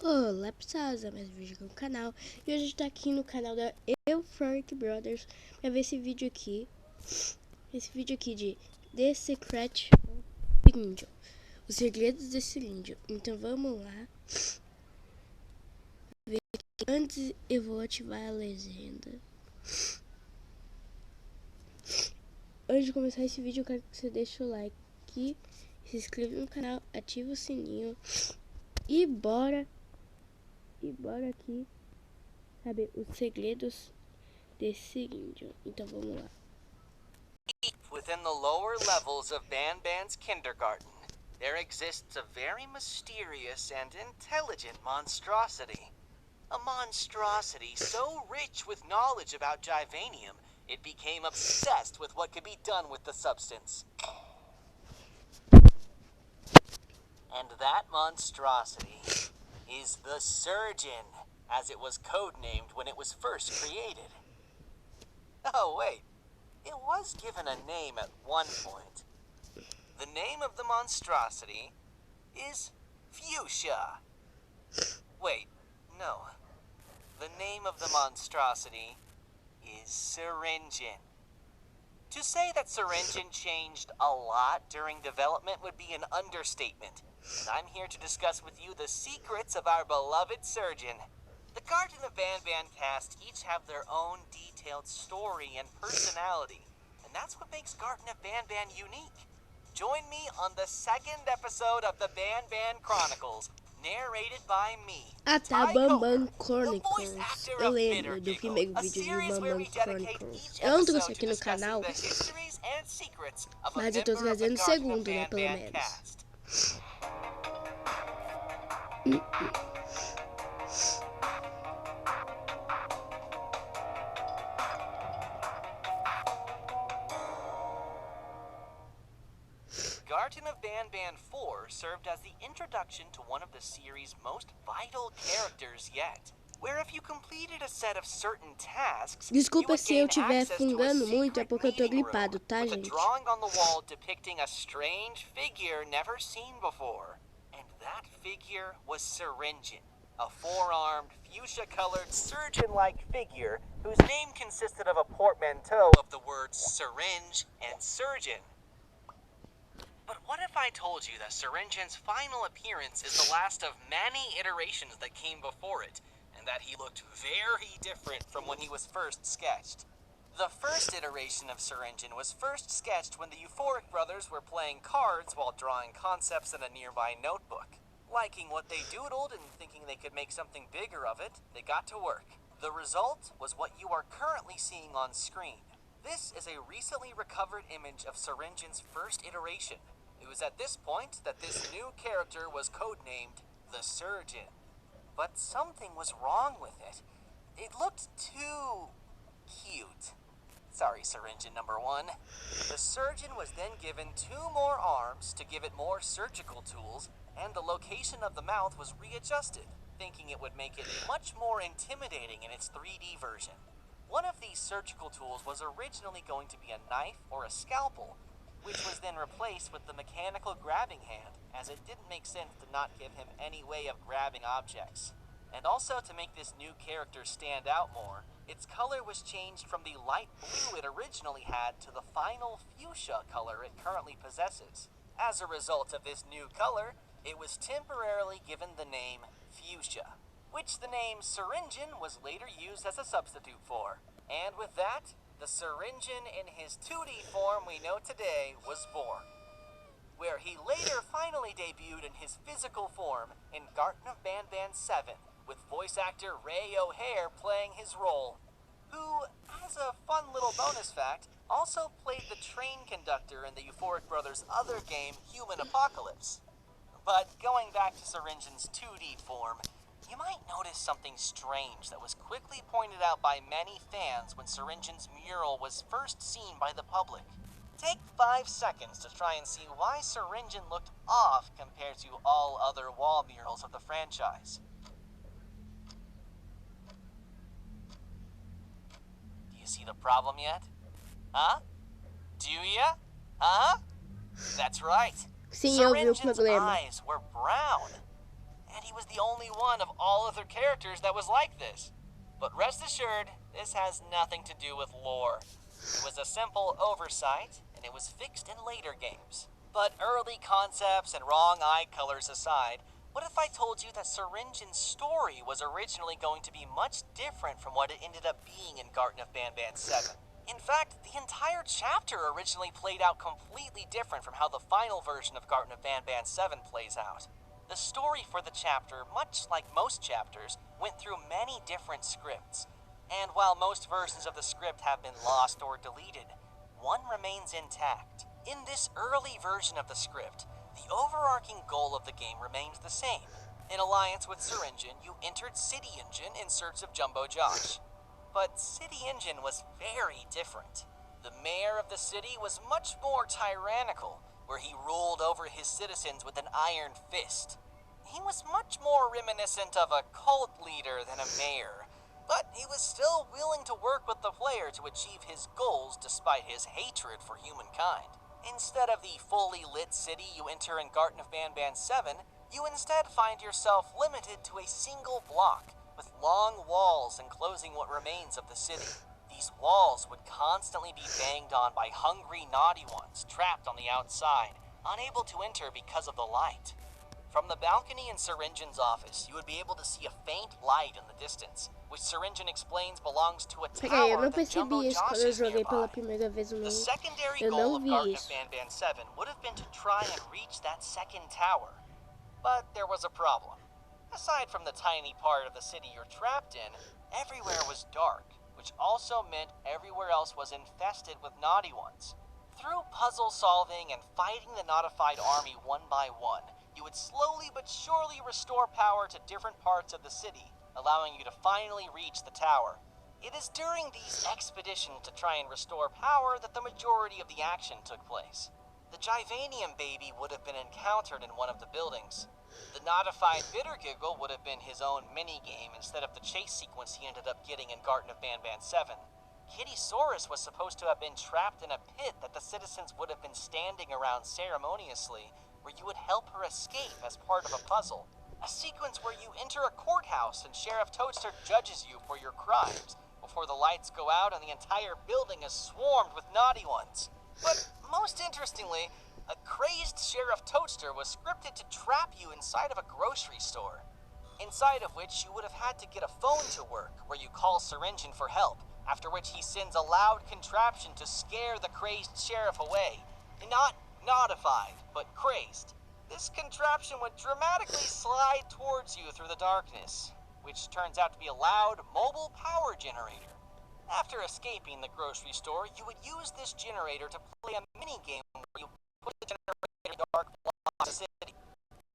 Olá pessoal, mais um vídeo aqui no canal. E hoje a gente tá aqui no canal da Frank Brothers pra ver esse vídeo aqui. Esse vídeo aqui de The Secret Índio. Os segredos desse índio. Então vamos lá. Antes eu vou ativar a legenda. Antes de começar esse vídeo eu quero que você deixe o like, se inscreva no canal, ative o sininho e bora aqui saber os segredos desse índio. Então vamos lá. Within the lower levels of Banban's kindergarten, there exists a very mysterious and intelligent monstrosity. A monstrosity so rich with knowledge about Givanium, it became obsessed with what could be done with the substance. And that monstrosity is the Surgeon, as it was codenamed when it was first created. Oh, wait. It was given a name at one point. The name of the monstrosity is Fuchsia. Wait, no. The name of the monstrosity is Syringin. To say that Syringin changed a lot during development would be an understatement. And I'm here to discuss with you the secrets of our beloved surgeon. The Garden of Banban cast each have their own detailed story and personality, and that's what makes Garden of Banban unique. Join me on the second episode of the Banban Chronicles, narrated by me, Bambam Chronicles. Eu lembro do primeiro vídeo de Bambam Chronicles. Eu não trouxe aqui no canal, mas eu tô trazendo o segundo, né, pelo menos. Garden of Banban 4 served as the introduction to one of the series' most vital characters yet. Where if you completed a set of certain tasks, Desculpa se eu estiver fungando muito, é porque eu tô gripado, tá, gente? A drawing on the wall depicting a strange figure never seen before. And that figure was Syringin, a four-armed, fuchsia-colored surgeon-like figure whose name consisted of a portmanteau of the words syringe and surgeon. But what if I told you that Syringin's final appearance is the last of many iterations that came before it, and that he looked very different from when he was first sketched? The first iteration of Syringin was first sketched when the Euphoric brothers were playing cards while drawing concepts in a nearby notebook. Liking what they doodled and thinking they could make something bigger of it, they got to work. The result was what you are currently seeing on screen. This is a recently recovered image of Syringin's first iteration. It was at this point that this new character was codenamed the Surgeon. But something was wrong with it. It looked too cute. Sorry, Syringin number 1. The Surgeon was then given 2 more arms to give it more surgical tools, and the location of the mouth was readjusted, thinking it would make it much more intimidating in its 3D version. One of these surgical tools was originally going to be a knife or a scalpel, which was then replaced with the mechanical grabbing hand, as it didn't make sense to not give him any way of grabbing objects. And also to make this new character stand out more, its color was changed from the light blue it originally had to the final fuchsia color it currently possesses. As a result of this new color, it was temporarily given the name Fuchsia, which the name Syringin was later used as a substitute for. And with that, the Syringin in his 2D form we know today was born, where he later finally debuted in his physical form in Garden of Banban 7, with voice actor Ray O'Hare playing his role, who, as a fun little bonus fact, also played the train conductor in the Euphoric Brothers' other game, Human Apocalypse. But going back to Syringin's 2D form, you might notice something strange that was quickly pointed out by many fans when Syringin's mural was first seen by the public. Take 5 seconds to try and see why Syringin looked off compared to all other wall murals of the franchise. Do you see the problem yet? Huh? Do ya? Huh? That's right. Sim, eu vi o Syringin's problema. eyes were brown. and he was the only one of all other characters that was like this. But rest assured, this has nothing to do with lore. It was a simple oversight, and it was fixed in later games. But early concepts and wrong eye colors aside, what if I told you that Syringin's story was originally going to be much different from what it ended up being in Garten of Banban 7? In fact, the entire chapter originally played out completely different from how the final version of Garten of Banban 7 plays out. The story for the chapter, much like most chapters, went through many different scripts. And while most versions of the script have been lost or deleted, one remains intact. In this early version of the script, the overarching goal of the game remained the same. In alliance with Syringin, you entered City Engine in search of Jumbo Josh. But City Engine was very different. The mayor of the city was much more tyrannical, where he ruled over his citizens with an iron fist. He was much more reminiscent of a cult leader than a mayor, but he was still willing to work with the player to achieve his goals despite his hatred for humankind. Instead of the fully lit city you enter in Garten of Banban 7, you instead find yourself limited to a single block, with long walls enclosing what remains of the city. These walls would constantly be banged on by hungry, naughty ones trapped on the outside, unable to enter because of the light. From the balcony in Syringin's office, you would be able to see a faint light in the distance, which Syringin explains belongs to a Peraí, eu tower não that Jumbo percebi isso quando Josh eu is joguei pela nearby. primeira vez. The secondary Eu goal não of vi Garten of isso. Banban 7 would have been to try and reach that second tower. But there was a problem. Aside from the tiny part of the city you're trapped in, everywhere was dark, which also meant everywhere else was infested with naughty ones. Through puzzle solving and fighting the notified army one by one, you would slowly but surely restore power to different parts of the city, allowing you to finally reach the tower. It is during these expeditions to try and restore power that the majority of the action took place. The Givanium baby would have been encountered in one of the buildings. The notified Bittergiggle would have been his own mini-game instead of the chase sequence he ended up getting in Garten of Banban 7. Kittysaurus was supposed to have been trapped in a pit that the citizens would have been standing around ceremoniously, where you would help her escape as part of a puzzle. A sequence where you enter a courthouse and Sheriff Toadster judges you for your crimes, before the lights go out and the entire building is swarmed with naughty ones. But most interestingly, a crazed Sheriff Toadster was scripted to trap you inside of a grocery store, inside of which you would have had to get a phone to work, where you call Syringin for help, after which he sends a loud contraption to scare the crazed sheriff away. Not notified, but crazed. This contraption would dramatically slide towards you through the darkness, which turns out to be a loud mobile power generator. After escaping the grocery store, you would use this generator to play a mini-game where you put the generator in the dark blocks of the city.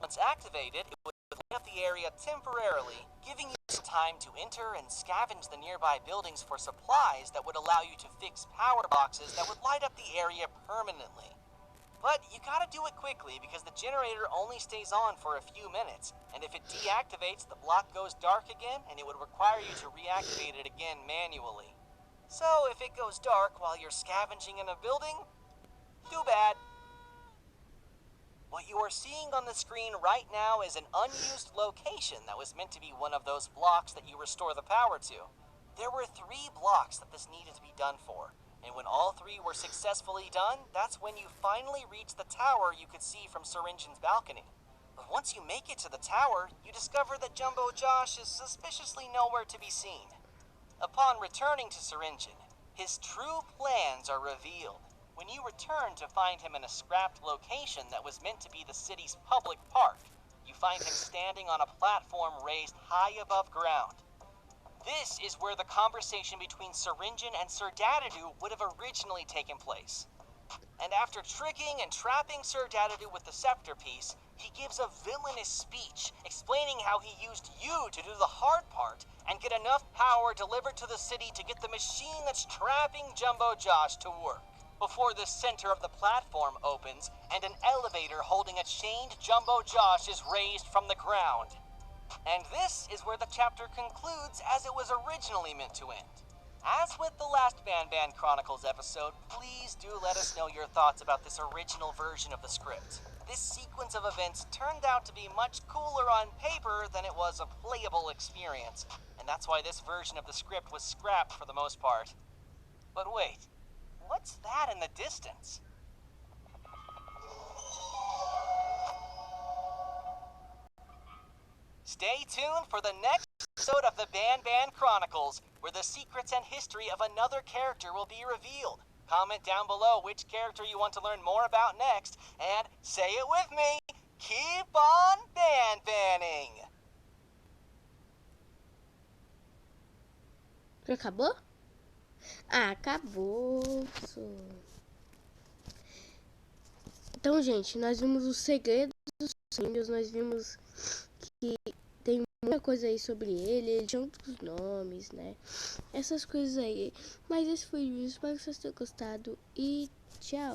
Once activated, it would light up the area temporarily, giving you some time to enter and scavenge the nearby buildings for supplies that would allow you to fix power boxes that would light up the area permanently. But you gotta do it quickly because the generator only stays on for a few minutes, and if it deactivates, the block goes dark again and it would require you to reactivate it again manually. So if it goes dark while you're scavenging in a building, too bad. What you are seeing on the screen right now is an unused location that was meant to be one of those blocks that you restore the power to. There were 3 blocks that this needed to be done for, and when all 3 were successfully done, that's when you finally reach the tower you could see from Syringin's balcony. But once you make it to the tower, you discover that Jumbo Josh is suspiciously nowhere to be seen. Upon returning to Syringin, his true plans are revealed. When you return to find him in a scrapped location that was meant to be the city's public park, you find him standing on a platform raised high above ground. This is where the conversation between Syringin and Sir Dadadoo would have originally taken place. And after tricking and trapping Sir Dadadoo with the scepter piece, he gives a villainous speech explaining how he used you to do the hard part and get enough power delivered to the city to get the machine that's trapping Jumbo Josh to work. Before the center of the platform opens and an elevator holding a chained Jumbo Josh is raised from the ground. And this is where the chapter concludes as it was originally meant to end. As with the last Banban Chronicles episode, please do let us know your thoughts about this original version of the script. this sequence of events turned out to be much cooler on paper than it was a playable experience, and that's why this version of the script was scrapped for the most part. But wait, what's that in the distance? Stay tuned for the next episode of the Ban Chronicles, where the secrets and history of another character will be revealed. Comment down below which character you want to learn more about next, and say it with me, keep on banning! Já acabou? Ah, acabou. Então, gente, nós vimos o segredo dos símbios, nós vimos que tem muita coisa aí sobre ele tinha outros nomes, né? Essas coisas aí. Mas esse foi o vídeo, espero que vocês tenham gostado e tchau.